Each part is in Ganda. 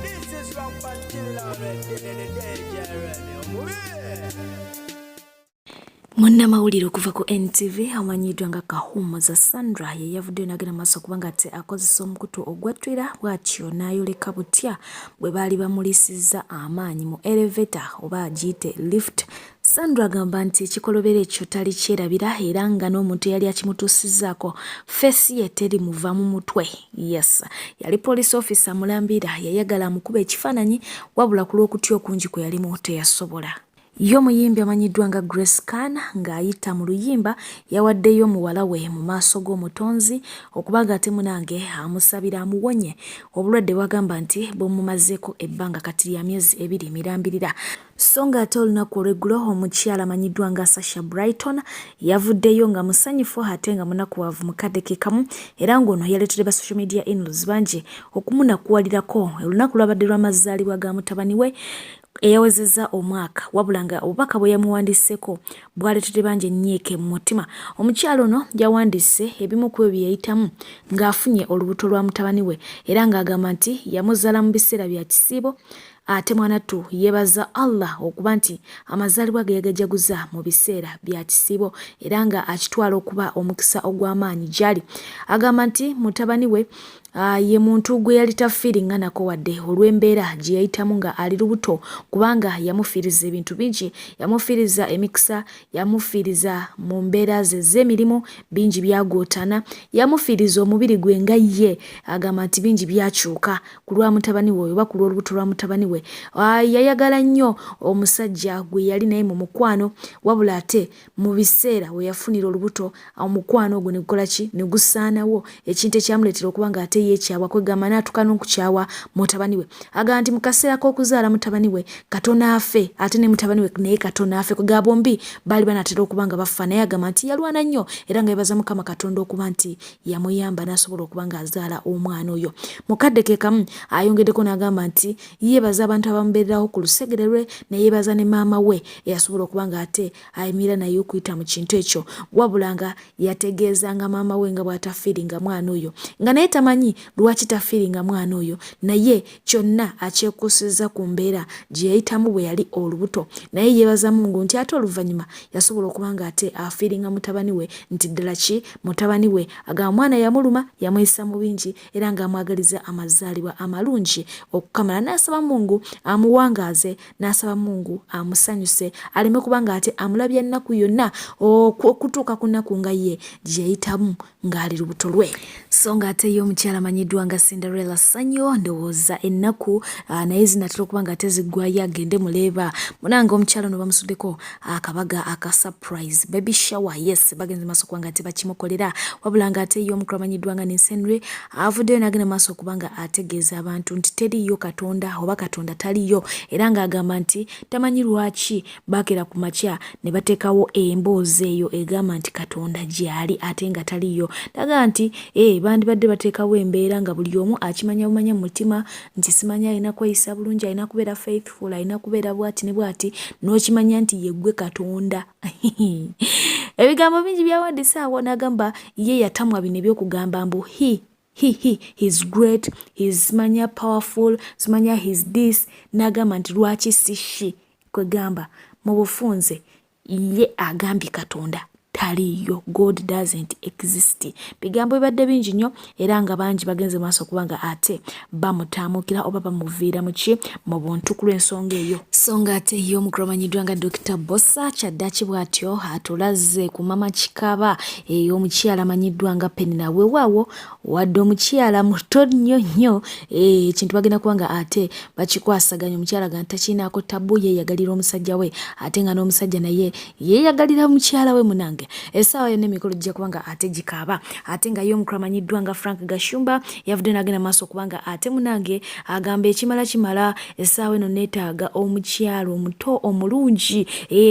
This is rampant already in the danger already. Munnamawulire okuva ku NTV amanyiddwa nga Kahumuza Sandra ye yavuddeyo n'agenda maaso kubanga ate akozesa omukutu ogwattwira bw'atyo n'ayoleka butya bwe baali bamuliisizza amaanyi mu elevator oba agiyite lift. Sandra agamba nti ekikolobero ekyo tali kyerabira era nga n'omuntu eyali akimutuusizzaako feesi ye teri muva mu mutwe. Yes, yali police officer mulambira yayagala amukuba ekifaananyi wabula ku lw'okutya okungi kwe yalimu teyasobola. Yo muyimbi amanyiddwa nga Grace Khan ng'ayita mu luyimba yawaddeyo muwala we mu maaso g'omutonzi okubaga ate munange amusabira amuwonye obulwadde bwagamba nti bumumazeeko ebbanga kati lya myezi 2 mirambirira. So ng'ate olunaku olw'eggulo omukyala amanyiddwa nga Sasha Brighton yavuddeyo nga musanyufu ate nga munakuwavu mu kadde ke kamu era ng'ono yaleetedde ba social media in-laws bangi okumunakuwalirako olunaku lwabadde lw'amazaalibwa ga mutabani we eyawezezza omwaka wabula nga obubaka bwe yamuwandiseeko bwaleetedde bangi ennyiike mu mutima. Omukyalo ono yawandiise ebimu ku bye yayitamu ng'afunye olubuto lwa mutabani we era ng'agamba nti yamuzaala mu biseera bya kisiibo ate mwanattu yeebaza Allah okuba nti amazaalibwa ge yagajaguza mu biseera bya kisiibo era nga akitwala okuba omukisa ogw'amaanyi gy'ali. Agamba nti mutabani we ye muntu gwe yali tafiiringa nako wadde olw'embeera gye yayitamu nga ali lubuto kubanga yamufiiriza ebintu bingi, yamufiiriza emikisa, yamufiiriza mu mbeera ze z'emirimu bingi byagootana, yamufiiriza omubiri gwe nga ye. Agamba nti bingi byakyuka ku lwa mutabani we oba ku lw'olubuto lwa mutabani we. Yayagala nnyo omusajja gwe yali naye mu mukwano wabula ate mu biseera we yafunira olubuto omukwano ogwo ne gukola ki ne gusaanawo ekintu ekyamuleetera okuba nga ate yeekyawa kwegamba n'atuuka n'okukyawa mutabani we. Agamba nti mu kaseera k'okuzaala mutabani we Katonda afe ate ne mutabani we naye Katonda afe kwegamba bombi baali banatera okuba nga bafa naye agamba nti yalwana nnyo era nga yeebaza Mukama Katonda okuba nti yamuyamba n'asobola okuba nga azaala omwana oyo. Mu kadde ke kamu ayongeddeko n'agamba nti yeebaza abantu abamubeereraho ku lusegere lwe ne yeebaza ne maama we eyasobola okuba nga ate ayimira naye okuyita mu kintu ekyo wabula nga yategeezanga maama we nga bw'atafiiringa mwana oyo nga naye tamanyi lwaki tafiiringa mwana oyo naye kyonna akyekuusizza ku mbeera gye yayitamu bwe yali olubuto naye yeebaza Mungu nti ate oluvannyuma yasobola okuba nga ate afiiringa mutabani we nti ddala ki mutabani we agamba mwana yamuluma yamuyisa mu bingi era ng'amwagaliza amazaalibwa amalungi okukamala n'asaba Mungu amuwangaaze n'asaba Mungu amusanyuse aleme kuba nga ate amulabya ennaku yonna okutuuka ku nnaku nga ye gye yayitamu ng'ali lubuto lwe. So ng'ate ye omukyala amanyiddwa nga Cinderella Sanyo ndowooza ennaku naye zinatera okuba nga teziggwayo agende muleeba munanga omukyala ono bamusuddeko akabaga aka surprise baby shower. Yes, bagenze maaso okuba nga tebakimukolera wabula nga ate ye omukulu amanyiddwa nga Nensenre avuddeyo n'agenda maaso okuba nga ategeeza abantu nti teriyo Katonda oba Katonda taliyo era ng'agamba nti tamanyi lwaki baakera ku makya ne bateekawo emboozi eyo egamba nti Katonda gy'ali ate nga taliyo. Agamba nti bandibadde bateekawo embeera nga buli omu akimanya bumanya mu mutima nti simanya alina kweyisa bulungi, alina kubeera faithful, alina kubeera bwati ne bwati n'okimanya nti yeggwe Katonda. Ebigambo bingi byawandiise awo n'agamba ye yatamwa bino ebyokugamba mbu he's great, he's manya powerful, simanya he's this n'agamba nti lwaki si she kwegamba mu bufunze ye agambye Katonda taliyo, God doesn't exist. Bigambo bibadde bingi nnyo era nga bangi bagenze maaso kubanga ate bamutaamukira oba bamuviira mu ki mu buntu ku lw'ensonga eyo. So ng'ate ye omukulu amanyiddwa nga Dr. Bosa Kyaddaaki bw'atyo atulaze ku mama Kikaba omukyala amanyiddwa nga Penina weewaawo wadde omukyala muto nnyo nnyo ekintu bagenda kuba nga ate bakikwasaganya omukyala ga ntakinaako tabu yeeyagalira omusajja we ate nga n'omusajja naye yeeyagalira mukyala we munange. Essaawa yonna emikolo gijja kuba nga ate gikaaba ate nga ye omukulu amanyiddwa nga Frank Gashumba yavudde n'agenda maaso okuba nga ate munange agamba ekimala kimala essaawa eno neetaaga omukyalo omuto omulungi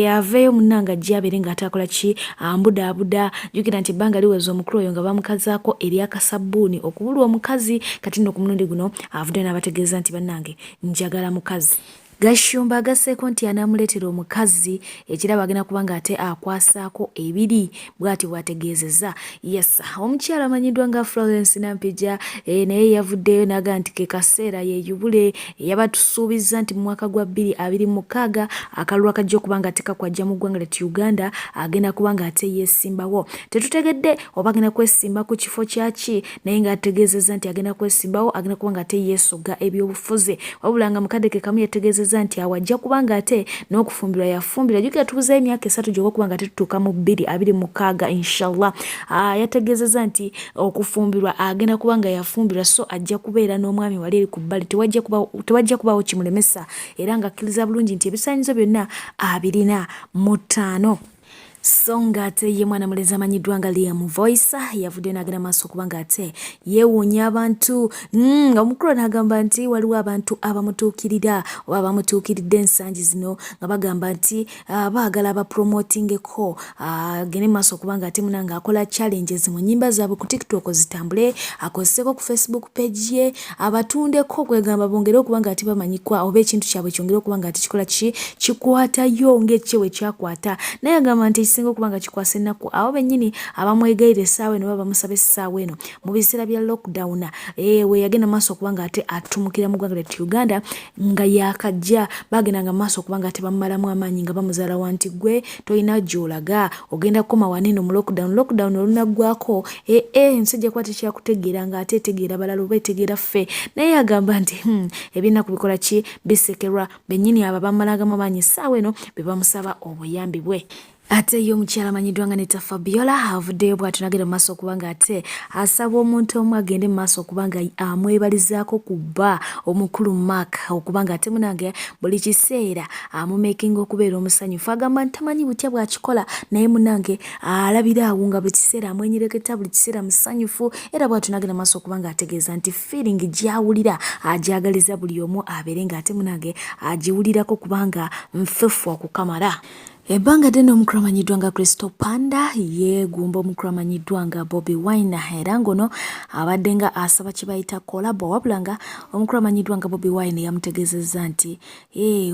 aveeyo munange ajja abeere nga atakola ki ambudaabuda. Jjukira nti ebbanga liweza omukulu oyo nga bamukazaako ery'akasabbuuni okubulwa omukazi kati nno ku mulundi guno avudde n'abategeeza nti bannange njagala mukazi. Gashumba agasseeko nti anaamuleetera omukazi ekirabo agenda kubanga ate akwasaako ebiri bw'ati bw'ategeezezza. Yes, omukyala amanyiddwa nga Florence Nampijja naye yavuddeyo n'aga nti ke kaseera yeeyubule. Yabatusuubiza nti mu mwaka gwa 2026 akalulu akajja okuba nga ate kakwajja mu ggwanga lyattu Uganda agenda kuba nga ate yeesimbawo. Tetutegedde oba agenda kwesimba ku kifo kyaki naye ng'ategeezezza nti agenda kwesimbawo, agenda kuba nga ate yeesogga ebyobufuzi. Wabula nga mukadde ke kamu yategeezezza nti awo ajja kuba nga ate n'okufumbirwa yafumbirwa. Jjukira tubuzeeyo emyaka 3 gy'oba okuba nga ate tutuuka mu 2026 inshallah. Yategeezezza nti okufumbirwa agenda kuba nga yafumbirwa, so ajja kubeera n'omwami wali eri ku bbali, tewajja kubaawo kimulemesa, era ng'akkiriza bulungi nti ebisaanyizo byonna abirina mu 5. So nga ate ye mwana mulenzi amanyiddwa nga Liam Voice yavudde n'agenda maaso okuba nga ate yeewuunya abantu. Omukulu n'agamba nti waliwo abantu abamutuukirira oba abamutuukiridde ensangi zino nga bagamba nti baagala abapromotingeko agende maaso okuba nga ate munanga akola challenges mu nnyimba zaabwe ku TikTok zitambule, akozeseko ku Facebook page ye, abatundeko kwegamba bongere okuba nga ate bamanyikwa oba ekintu kyabwe kyongere okuba nga ate kikola kikwatayo ng'ekyewe kyakwata. Naye agamba nti singa okuba nga kikwasa ennaku abo bennyini abamwegaire essaawa eno oba bamusaba essaawa eno mu biseera bya lockdown we yagenda maaso okuba nga ate atumukira mu ggwanga lyattu Uganda nga yaakajja bagendanga maaso okuba nga ate bamumalamu amaanyi nga bamuzaala wanti gwe tolina gy'olaga ogenda kukoma waneno mu lockdown olunaggwako ensajja kuba tekyakutegeera nga ate etegeera balala oba etegeera ffe. Naye agamba nti ebinaku bikola ki bisekerwa bennyini abo bamumalagamu amaanyi essaawa eno be bamusaba obuyambi bwe. Ate ye omukyala amanyiddwa nga Neta Fabiola avuddeyo bw'atyo n'agenda mu maaso okuba nga ate asaba omuntu omu agende mu maaso okuba nga amwebalizaako ku bba omukulu Mark okuba nga ate munange buli kiseera amumekinga okubeera omusanyufu. Agamba nti tamanyi butya bw'akikola naye munange alabira awo nga buli kiseera amwenyereketa, buli kiseera musanyufu, era bw'atyo n'agenda mu maaso okuba nga ategeeza nti feeling gy'awulira agyagaliza buli omu abeere nga ate munange agiwulirako kubanga nfefu okukamala. Ebbanga ddene omukulu amanyiddwa nga Crystal Panda yeegumba omukulu amanyiddwa nga Bobi Wine era ngono abadde nga asaba kye bayita kolabo, wabula nga omukulu amanyiddwa nga Bobi Wine yamutegeezezza nti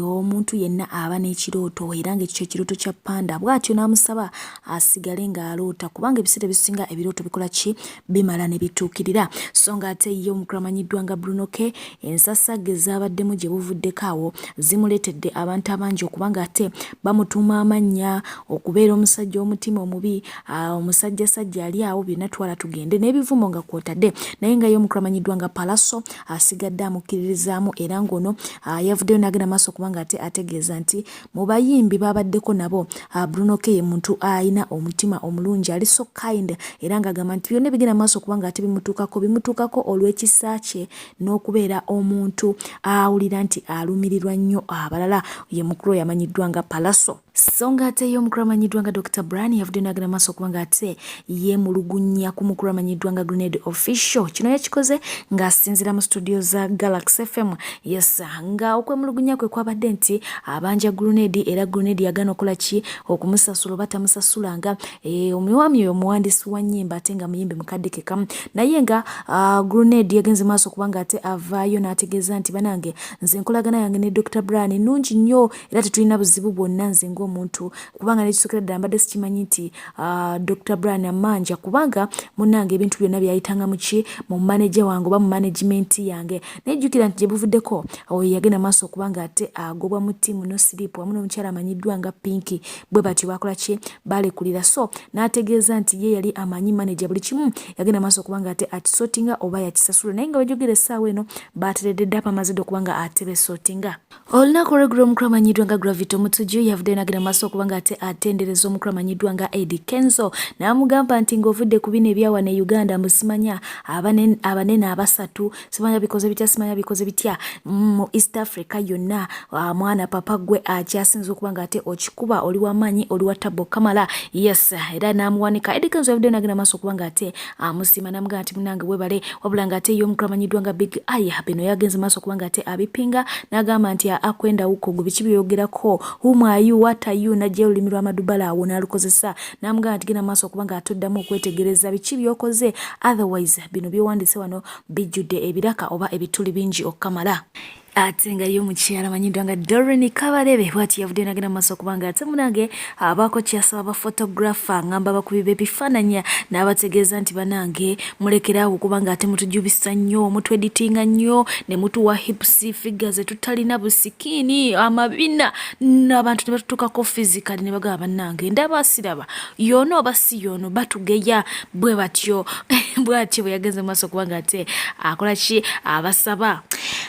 omuntu yenna aba n'ekirooto era ng'ekyo ekirooto kya Panda, bw'atyo n'amusaba asigale ng'aloota kubanga ebiseera ebisinga ebirooto bikola ki bimala ne bituukirira. So nga ate ye omukulu amanyiddwa nga Bruno K ensasagge zaabaddemu gye buvuddeko awo zimuleetedde abantu abangi okuba nga ate bamutuuma amannya okubeera omusajja omutima omubi, omusajjasajja ali awo byonna twala tugende n'ebivumo nga kwotadde. Naye nga ye omukulu amanyiddwa nga Palaso asigadde amukkiririzaamu era ngono yavuddeyo n'agenda maaso okuba nga ate ategeeza nti mu bayimbi babaddeko nabo Bruno K ye muntu ayina omutima omulungi, ali so kind, era ng'agamba nti byonna bigenda maaso okuba nga ate bimutuukako olw'ekisa kye n'okubeera omuntu awulira nti alumirirwa nnyo abalala. Ye mukulu yamanyiddwa nga Palaso. So nga ate ye omukulu amanyiddwa nga Dr. Brian yavudde n'agenda maaso okuba nga ate yeemulugunya ku mukulu amanyiddwa nga Grenade Official. Kino yakikoze ng'asinziira mu studio za Galaxy FM. Yes, nga okwemulugunya kwe kwabadde nti abanja Grenade era Grenade yagaana okukola ki okumusasula oba tamusasulanga. Omwami oyo omuwandiisi wa nnyimba ate nga muyimbi mukadde ke kamu, naye nga Grenade yagenze maaso okuba nga ate avaayo n'ategeeza nti banange nze enkolagana yange ne Dr. Brian nnungi nnyo era tetulina buzibu bwonna nze ng'omuntu, kubanga n'ekisookera ddala mbadde sikimanyi nti Dr. Brian amanja kubanga munnange ebintu byonna byayitanga mu manager wange oba mu management yange. Nejjukira nti gye buvuddeko oyo yagenda maaso okuba nga ate agobwa mu ttiimu no siriipu wamu n'omukyala amanyiddwa nga Pinky, bwe batyo bakola ki balekulira. So n'ategeeza nti ye yali amanyi manager buli kimu yagenda maaso okuba nga ate akisotinga oba yakisasula, naye nga bwejjogera essaawa eno bateredde dda pamazidde okuba nga ate besotinga. Olunaku olweggulo omukulu amanyiddwa nga Gravity Omutuju yavudde n'agenda maaso okuba nga ate atendereza omukulu amanyiddwa nga Eddie Kenzo n'amugamba nti ng'ovudde ku bino ebyawa ne Uganda musimanya abanene abasatu simanya bikoze bitya mu East Africa yonna, mwana papa gwe akyasinza okuba nga ate okikuba oli w'amaanyi oli wa Tabo Kamala. Yes, era n'amuwanika. Eddie Kenzo yavudde n'agenda maaso okuba nga ate amusiima n'amugamba nti munange webale, wabula nga ate ye omukulu amanyiddwa nga Big Aya bino yagenze maaso okuba nga ate abipinga n'agamba nti akwenda huko gwe biki byogerako, whom are you, what are you, najja olulimi lw'amadubala awo n'alukozesa n'amugamba nti genda maaso okuba nga atoddamu okwetegereza biki by'okoze, otherwise bino by'owandiise wano bijjudde ebiraka oba ebituli bingi okukamala. ate nga yo mukyala amanyiddwa nga Doreen Kabalebe bw'ati yavudde n'agenda mu maaso okubanga ate munange abaako kyasaba bafotografa ngamba bakubiba ebifaananya n'abategeeza nti banange mulekeraawo kubanga ate mutujubisa nnyo mutweditinga nnyo ne mutuwa hips figures tutalina busikiini amabina n'abantu ne batutukako physically ne bagamba bannange ndaba siraba yoono oba si yoono batugeya bwe batyo bw'atyo bwe yagenze mu maaso okubanga ate akola ki abasaba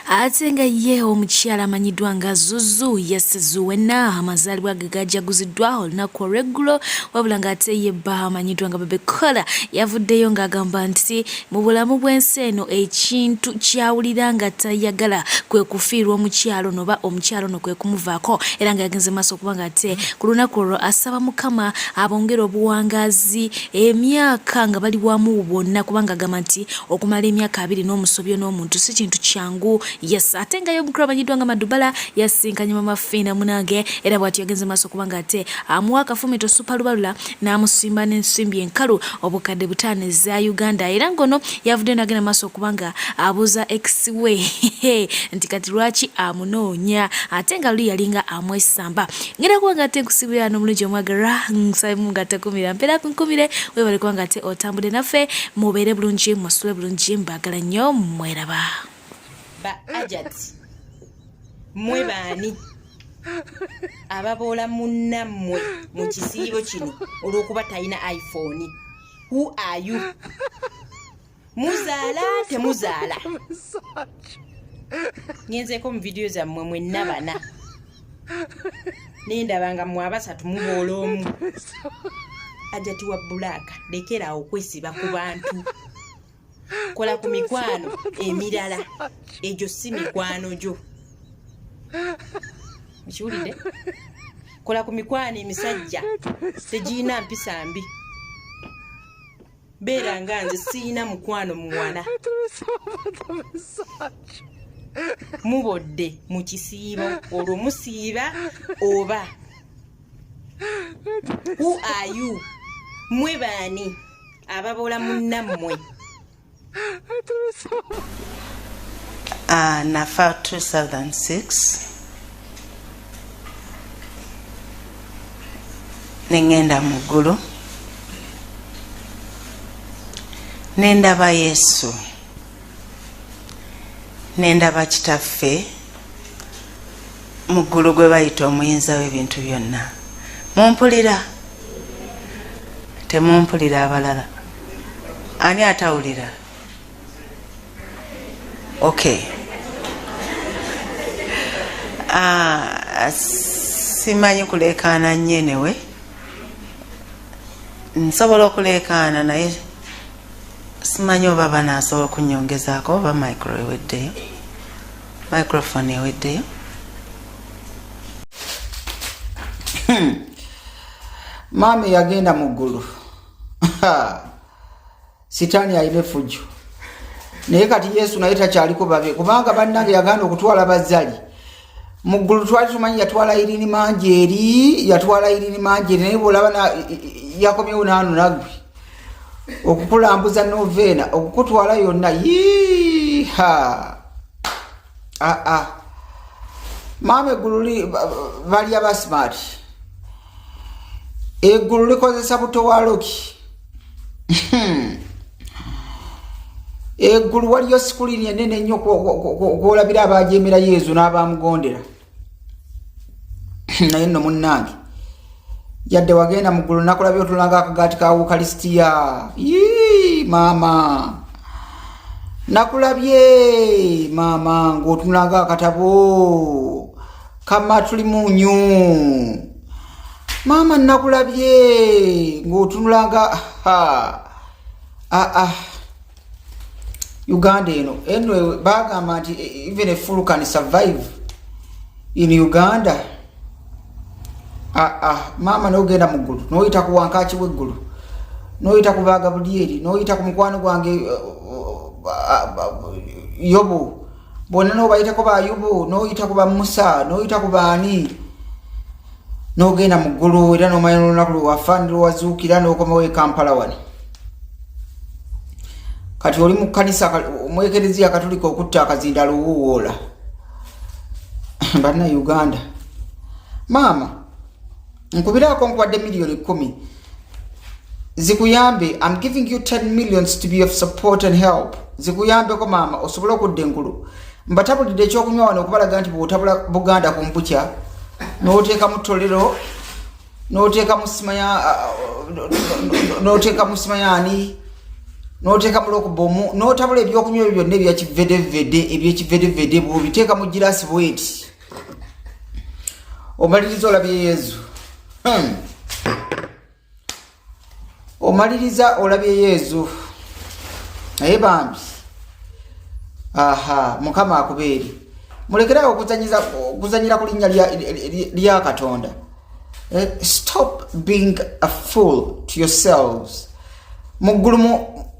ate nga ye omukyala amanyiddwa nga Zuzu Zuwena amazaalibwa ge gajaguziddwa olunaku olw'eggulo wabula ng'ate ye bba amanyiddwa nga Bebe Cola yavuddeyo ng'agamba nti mu bulamu bw'ensi eno ekintu kyawulira nga tayagala kwe kufiirwa omukyalo noba omukyalo no kwe kumuvaako era nga yagenze maaso okuba ng'ate ku lunaku olwo asaba Mukama abongera obuwangazi emyaka nga bali wamu bonna kubanga agamba nti okumala emyaka 2 n'omusobyo n'omuntu si kintu kyangu. Yes, ate nga y'omukulu amanyiddwa nga Madubala yasinkanye Mama Fina munange era bw'ati yagenze maaso kubanga ate amuwa akafumito Supalubalula n'amusimba n'ensimbi enkalu obukadde 5 eza Uganda era ngono yavudde n'agenda maaso kubanga abuuza ex we nti kati lwaki amunoonya ate nga luli yalinga amwesamba ngera kubanga ate nkusibira n'omulungi omwagala nsabe mungate kumira mpera kunkumire webale kubanga ate otambule naffe mubeere bulungi musule bulungi mbagala nnyo mweraba ba ajati mwe baani ababoola munnammwe mu kisiibo kino olw'okuba talina iPhone. Who are you? Muzaala temuzaala ngenzeeko mu vidiyo zammwe mwenna bana nendaba nga mwe abasatu muboola omu. Ajati wa Bulaaka lekeraawo okwesiba ku bantu. Kola ku mikwano emirala egyo si mikwano gyo. Kiwulidde? Kola ku mikwano emisajja tegiina mpisa mbi. Beera nga nze siina mukwano muwala. Mubodde mu kisiibo olwo musiiba oba. Who are you? Mwe baani ababoola munnammwe. Nafa 2006 nengenda mu ggulu nendaba Yesu nendaba kitaffe mu ggulu gwe bayita omuyinza w'ebintu byonna. Mumpulira temumpulira abalala? Ani atawulira? Okay. Simanyi kuleekaana nyenewe. Nsobola okuleekaana naye simanyi oba banaasobola okunyongezaako oba microphone eweddeyo. Mami yagenda mu ggulu. Sitaani alina effujjo. Naye kati Yesu naye takyaliko babe kubanga bannange yagenda okutwala bazzali. Mu ggulu twali tumanyi yatwala Irini Manjeeri naye bw'olaba yakomyewo n'ano naggwe okukulambuza novena okukutwala yonna yiiha. Maama eggulu bali abasmart. Eggulu likozesa butowaloki. Eggulu waliyo sikulini enene ennyo kwolabira abajeemera Yesu n'abamugondera. Naye nno munnange yadde wagenda mu ggulu nakulabye otulanga akagaati ka Ukalisitiya. Maama nakulabye maama ng'otunanga akatabo kamatuli munyu. Maama nakulabye ng'otunulanga Uganda eno bagamba nti even a fool can survive in Uganda. Maama n'ogenda mu ggulu n'oyita ku wankaaki w'eggulu n'oyita ku baaga bulyeri n'oyita ku mukwano gwange Yobu bonna n'obayitako ba Yobu n'oyita ku ba Musa n'oyita ku baani n'ogenda mu ggulu era n'omanya n'olunaku lwe wafa n'olwazuukira n'okomawo e Kampala wano. Kati oli mu kkanisa omwekereziya Katolika okutta akazindaalo owuwoola Bana Uganda. Mama, nkubirako nkwadde milioni 10. Zikuyambe, I'm giving you 10 millions to be of support and help. Zikuyambe ko mama, osobola okudda engulu. Mbatabulidde ekyokunywa wano okubalaga nti bw'otabula Buganda ku mpukya, n'oteeka mu ttolero, n'oteeka mu simayani, n'oteeka mu lokubomu, n'otabula ebyokunywa ebyo byonna eby'ekivedevede bw'obiteeka mu girasi bweti. Omaliriza olabye Yezu. Omaliriza olabye Yezu. Naye bambi. Aha, Mukama akubeeri. Mulekerawo okuzanyira ku linnya lya Katonda. Stop being a fool to yourselves. Muggulu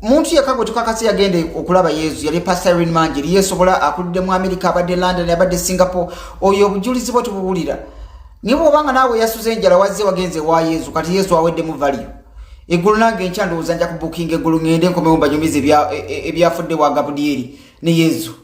muntu yekagwe tukakasi yagende okulaba Yezu yali Pastor Irene Manjeri yesobola akulidde mu America abadde London abadde Singapore oyo obujulizi bwo tubulira. Nibo obanga nawe yasuze enjala wazze wagenze wa Yezu kati Yezu awedde mu value. Eggulu nange enkyando ozanja ku booking eggulu ngende nkomewo mbanyumize ebyafudde wa Gabudieri ne Yezu.